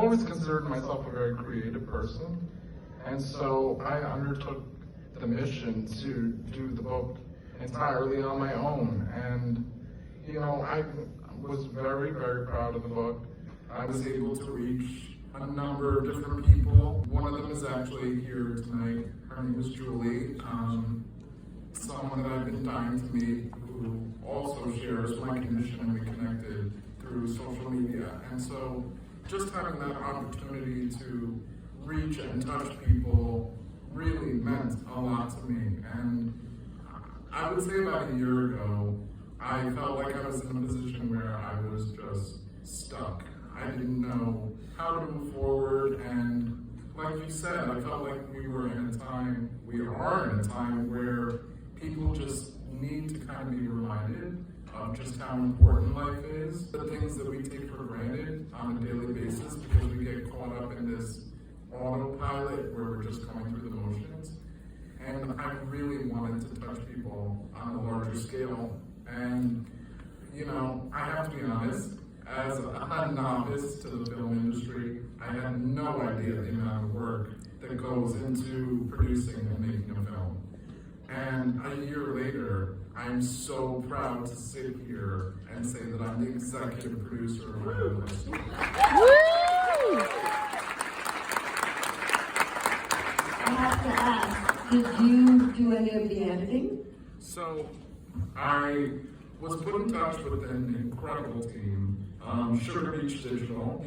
always considered myself a very creative person, and so I undertook the mission to do the book entirely on my own. And I was very, very proud of the book. I was able to reach a number of different people. One of them is actually here tonight. Her name is Julie, someone that I've been dying to meet, who also shares my condition, and we connected through social media. And so just having that opportunity to reach and touch people really meant a lot to me. And I would say about a year ago, I felt like I was in a position where I was just stuck. I didn't know how to move forward, and like you said, I felt like we are in a time where people just need to kind of be reminded of just how important life is, the things that we take for granted on a daily basis because we get caught up in this autopilot where we're just going through the motions. And I really wanted to touch people on a larger scale. And, I have to be honest, as a novice to the film industry, I had no idea the amount of work that goes into producing and making a film. And a year later, I'm so proud to sit here and say that I'm the executive producer of my own story. I have to ask, did you do any of the editing? So, I was put in touch with an incredible team, Sugar Beach Digital,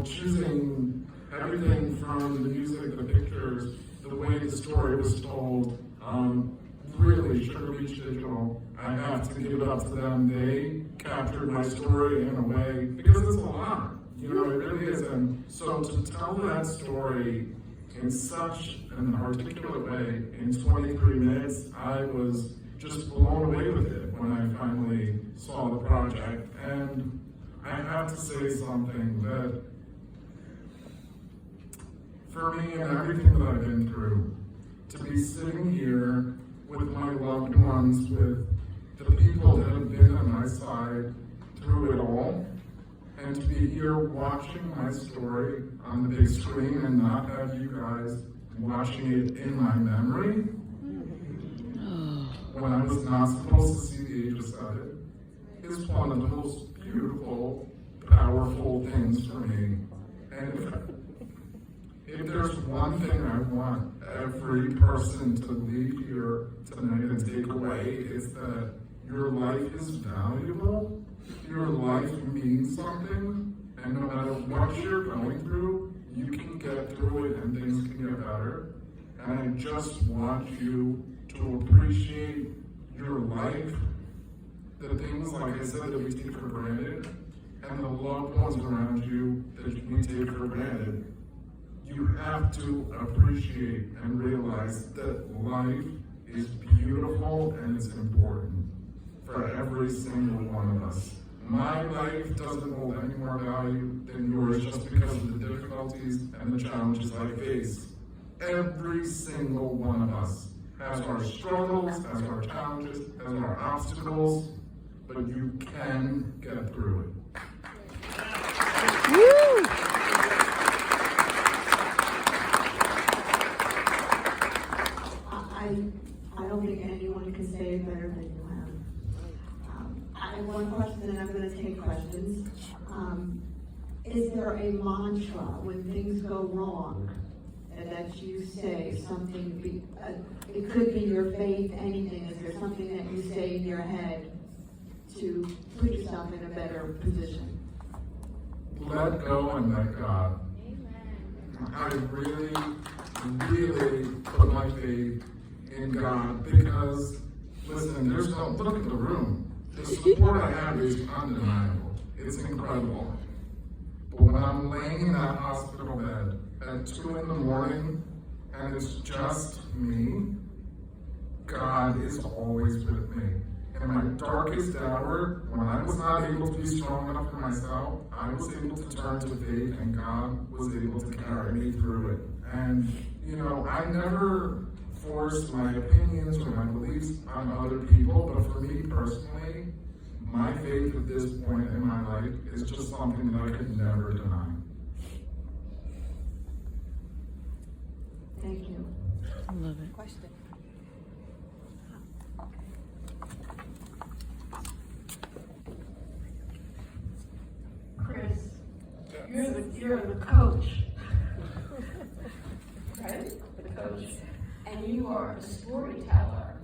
choosing everything from the music, the pictures, the way the story was told. Really, Sugar Beach Digital, I have to give it up to them. They captured my story in a way, because it's a lot, it really is. And so to tell that story in such an articulate way in 23 minutes, I was just blown away with it when I finally saw the project. And I have to say something that, for me and everything that I've been through, to be sitting here with my loved ones, with the people that have been on my side through it all, and to be here watching my story on the big screen and not have you guys watching it in my memory, when I was not supposed to see the age of 7, is one of the most beautiful, powerful things for me. And if there's one thing I want every person to leave here tonight and take away, it's that your life is valuable, your life means something, and no matter what you're going through, you can get through it and things can get better. And I just want you to appreciate your life, the things, like I said, that we take for granted, and the loved ones around you that we take for granted. You have to appreciate and realize that life is beautiful and it's important for every single one of us. My life doesn't hold any more value than yours just because of the difficulties and the challenges I face. Every single one of us has our struggles, has our challenges, has our obstacles, but you can get through it. Woo! I don't think anyone can say it better than you have. I have one question, and I'm going to take questions. Is there a mantra when things go wrong that you say something? It could be your faith, anything. Is there something that you say in your head to put yourself in a better position? Let go and let God. I really, really put my faith in God because, listen, there's no, look at the room. The support I have is undeniable. It's incredible. But when I'm laying in that hospital bed at 2 in the morning and it's just me, God is always with me. In my darkest hour, when I was not able to be strong enough for myself, I was able to turn to faith, and God was able to carry me through it. And, I never force my opinions or my beliefs on other people, but for me personally, my faith at this point in my life is just something that I could never deny. Thank you. I love it. Question. Chris, you're the coach. Right? The coach. And you are a storyteller.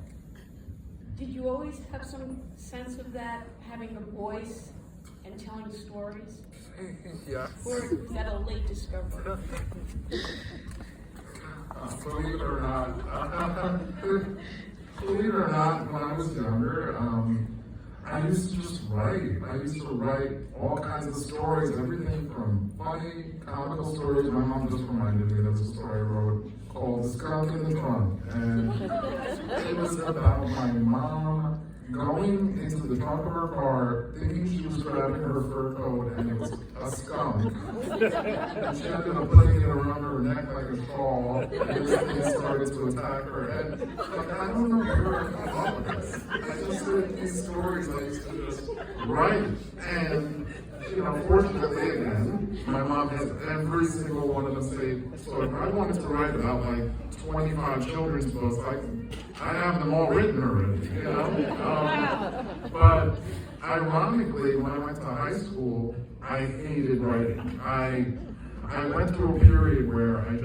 Did you always have some sense of that, having a voice and telling stories? Yes. Or was that a late discovery? Believe it or not, when I was younger, I used to just write. I used to write all kinds of stories, everything from funny, comical stories. My mom just reminded me of a story I wrote called The Skunk in the Trunk. And it was about my mom going into the trunk of her car, thinking she was grabbing her fur coat, and it was a skunk. And she ended up putting it around her neck like a shawl, and this thing started to attack her. And like, I don't know where I came up with this. I just heard these stories I used to just write. And, you know, fortunately, again, my mom has every single one of them saved. So if I wanted to write about like 25 children's books, I have them all written already, you know? But ironically, when I went to high school, I hated writing. I went through a period where and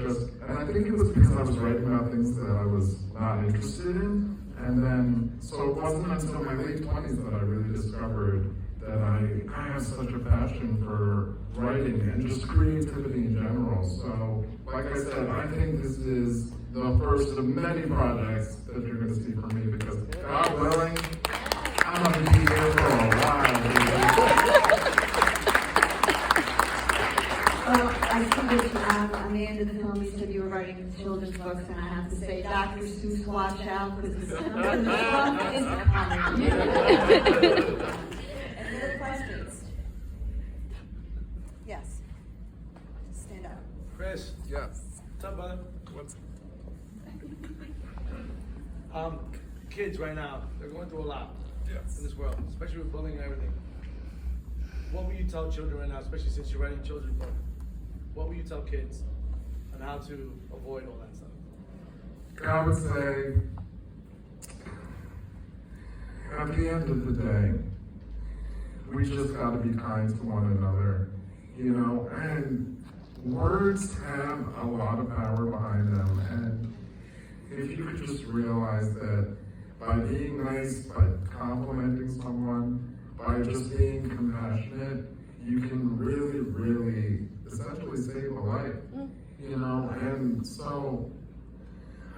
I think it was because I was writing about things that I was not interested in. And then, so it wasn't until my late 20s that I really discovered that I have such a passion for writing and just creativity in general. So, like I said, I think this is the first of many projects that you're going to see from me because, God willing, I'm going to be here for a while. Well, I see that on the end of the film, you said you were writing children's books, and I have to say, Dr. Seuss, watch out, because the skunk in the trunk is coming. Any other questions? Yes. Stand up. Chris, Yes. what's up, brother? What's Kids right now, they're going through a lot Yes. in this world, especially with bullying and everything. What will you tell children right now, especially since you're writing children's book? What will you tell kids on how to avoid all that stuff? I would say, at the end of the day, we just got to be kind to one another, you know, and words have a lot of power behind them, and if you could just realize that by being nice, by complimenting someone, by just being compassionate, you can really, really essentially save a life, you know, and so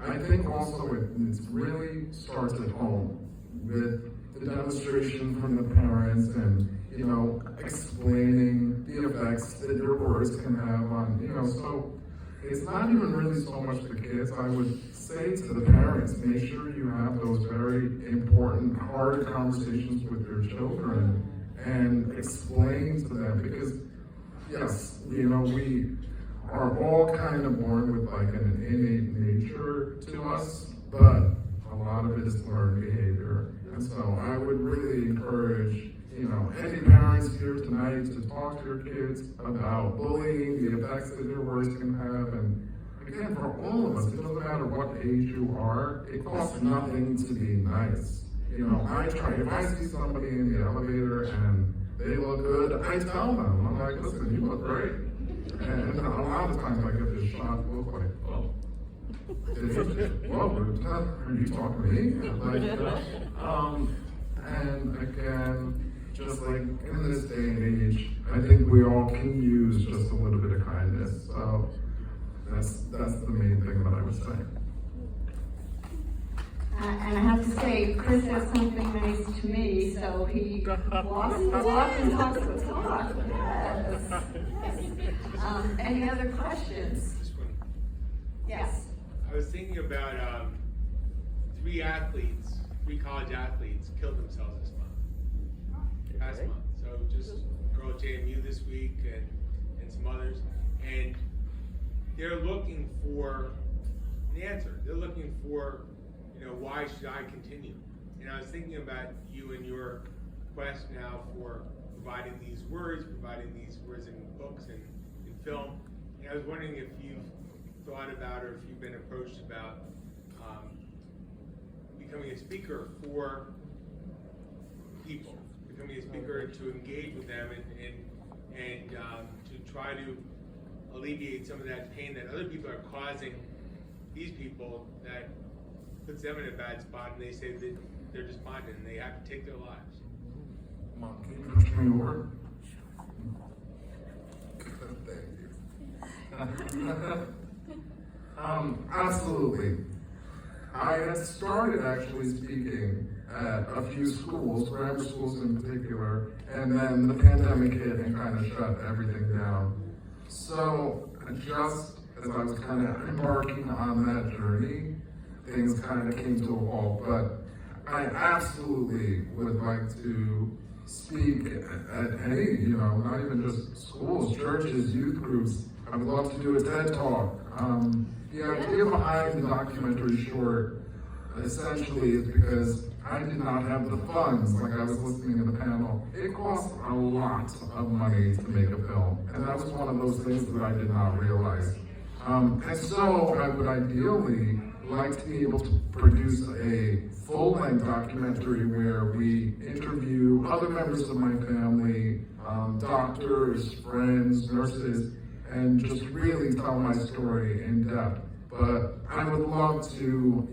I think also it really starts at home with the demonstration from the parents and, you know, explaining the effects that your words can have on, you know, so it's not even really so much the kids. I would say to the parents, make sure you have those very important, hard conversations with your children and explain to them because, yes, you know, we are all kind of born with like an innate nature to us, but a lot of it is learned behavior. And so I would really encourage, you know, any parents here tonight to talk to your kids about bullying, the effects that your words can have, and again, for all of us, it doesn't matter what age you are, it costs nothing to be nice. You know, I try, if I see somebody in the elevator and they look good, I tell them, I'm like, listen, you look great. And a lot of times I get this shocked look like, oh, are you talking to me? Like, and again, just like in this day and age, I think we all can use just a little bit of kindness. So that's the main thing that I would say. And I have to say, Chris says something nice to me, so he walks the walk and talks the talk. Yes. Any other questions? This one. Yes. I was thinking about three college athletes killed themselves this month. Past month. So just girl at JMU this week and some others. And they're looking for an answer. They're looking for, you know, why should I continue? And I was thinking about you and your quest now for providing these words in books and in film. And I was wondering if you've thought about or if you've been approached about becoming a speaker for people, becoming a speaker to engage with them and to try to alleviate some of that pain that other people are causing these people, that puts them in a bad spot, and they say that they're despondent and they have to take their lives. Mom, can you push me over? Thank you. Absolutely. I had started actually speaking at a few schools, grammar schools in particular, and then the pandemic hit and kind of shut everything down. So just as I was kind of embarking on that journey, things kind of came to a halt. But I absolutely would like to speak at any, not even just schools, churches, youth groups. I would love to do a TED Talk. The idea behind the documentary short essentially is because I did not have the funds, like I was listening in the panel. It costs a lot of money to make a film, and that was one of those things that I did not realize. And so I would ideally like to be able to produce a full-length documentary where we interview other members of my family, doctors, friends, nurses, and just really tell my story in depth. But I would love to,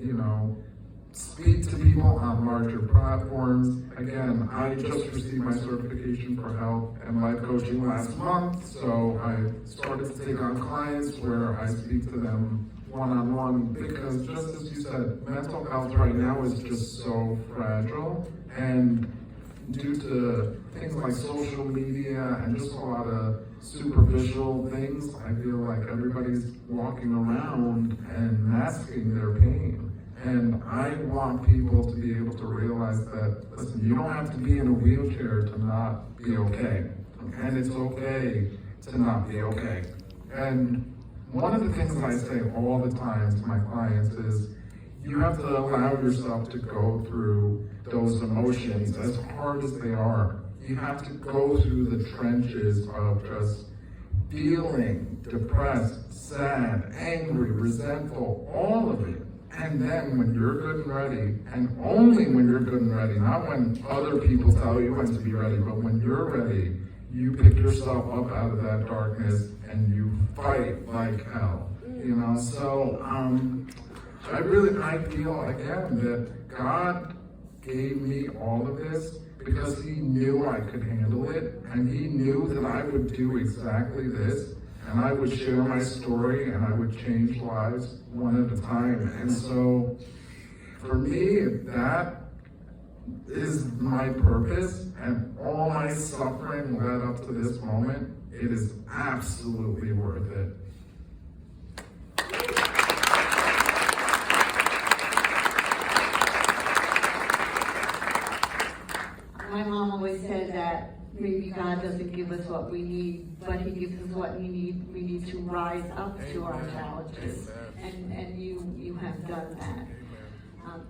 speak to people on larger platforms. Again, I just received my certification for health and life coaching last month, so I started to take on clients where I speak to them one-on-one, because just as you said, mental health right now is just so fragile, and due to things like social media and just a lot of superficial things, I feel like everybody's walking around and masking their pain. And I want people to be able to realize that, listen, you don't have to be in a wheelchair to not be okay. And it's okay to not be okay. And one of the things that I say all the time to my clients is, you have to allow yourself to go through those emotions, as hard as they are. You have to go through the trenches of just feeling depressed, sad, angry, resentful, all of it. And then when you're good and ready, and only when you're good and ready, not when other people tell you when to be ready, but when you're ready, you pick yourself up out of that darkness and you fight like hell. So I feel again that God gave me all of this because He knew I could handle it, and He knew that I would do exactly this. And I would share my story, and I would change lives one at a time. And so, for me, that is my purpose, and all my suffering led up to this moment. It is absolutely worth it. My mom always said that maybe God doesn't give us what we need, but He gives us what we need. We need to rise up to our challenges, and you have done that.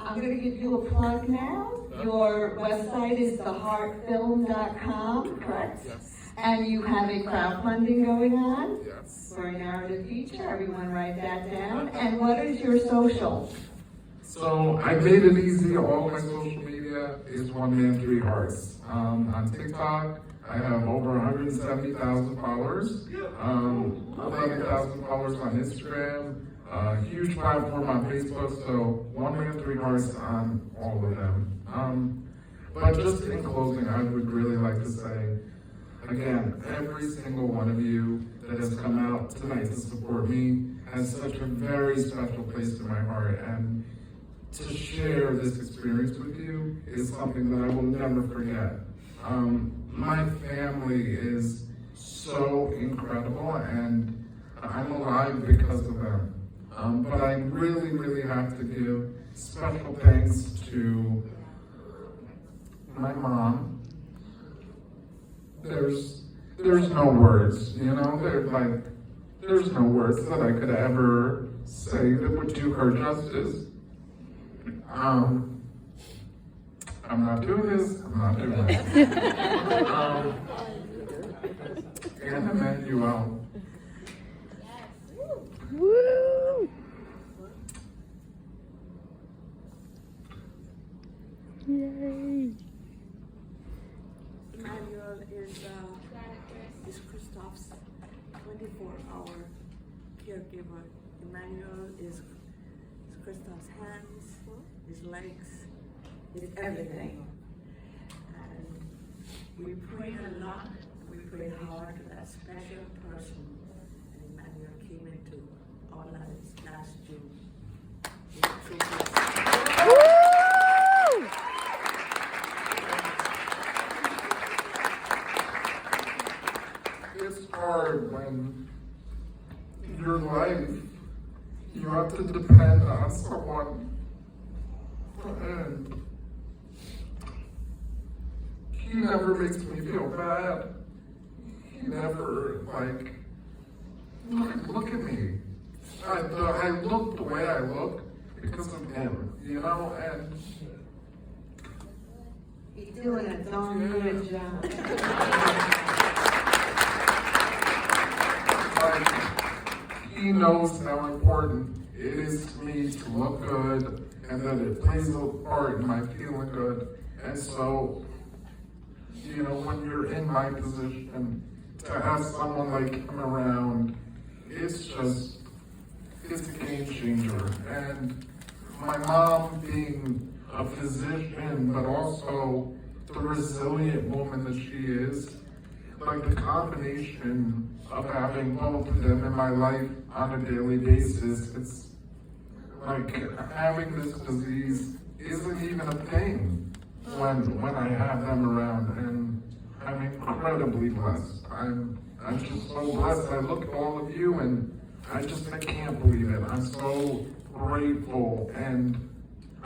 I'm going to give you a plug now. Your website is theheartfilm.com, correct? Yes. And you have a crowdfunding going on Yes. for a narrative feature. Everyone write that down. And what is your social? So I made it easy. All my social media is One Man, Three Hearts. On TikTok, I have over 170,000 followers, 11,000 followers on Instagram, a huge platform on Facebook, so One Man, Three Hearts on all of them. But just in closing, I would really like to say, again, every single one of you that has come out tonight to support me has such a very special place in my heart, and to share this experience with you is something that I will never forget. My family is so incredible, and I'm alive because of them. But I really, really have to give special thanks to my mom. There's no words, there's no words that I could ever say that would do her justice. I'm not doing this. And Emmanuel. Woo! Emmanuel is Christoph's 24-hour caregiver. Emmanuel is Christoph's hands, his legs, his everything. And we prayed a lot, we prayed hard for that special person. And Emmanuel came into our lives last June. He was so blessed. It's hard when your life, you have to depend on someone, and he never makes me feel bad. He never, like, look at me. I look the way I look because of him, you know, and You're doing a darn good job. like, he knows how important it is to me to look good and that it plays a part in my feeling good. And so, you know, when you're in my position, to have someone like him around, it's a game changer. And my mom being a physician, but also the resilient woman that she is, like the combination of having both of them in my life on a daily basis, it's like having this disease isn't even a thing when I have them around, and I'm incredibly blessed. I'm just so blessed. I look at all of you and I can't believe it. I'm so grateful, and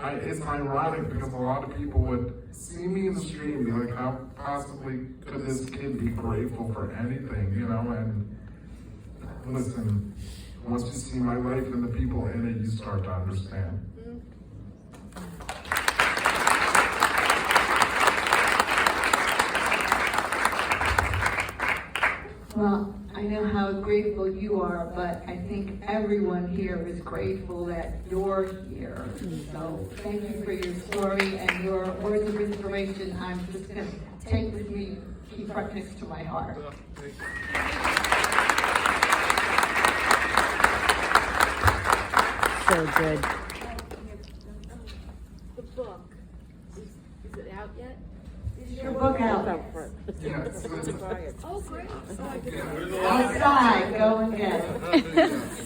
it's ironic because a lot of people would see me in the street and be like, how possibly could this kid be grateful for anything, you know? And listen, once you see my life and the people in it, you start to understand. Well, I know how grateful you are, but I think everyone here is grateful that you're here. So thank you for your story and your words of inspiration. I'm just going to take with me, keep right next to my heart. So good. The book, is it out yet? Is your book out? Yes. Oh, great. Oh, I didn't. Yeah. Outside, go and get it.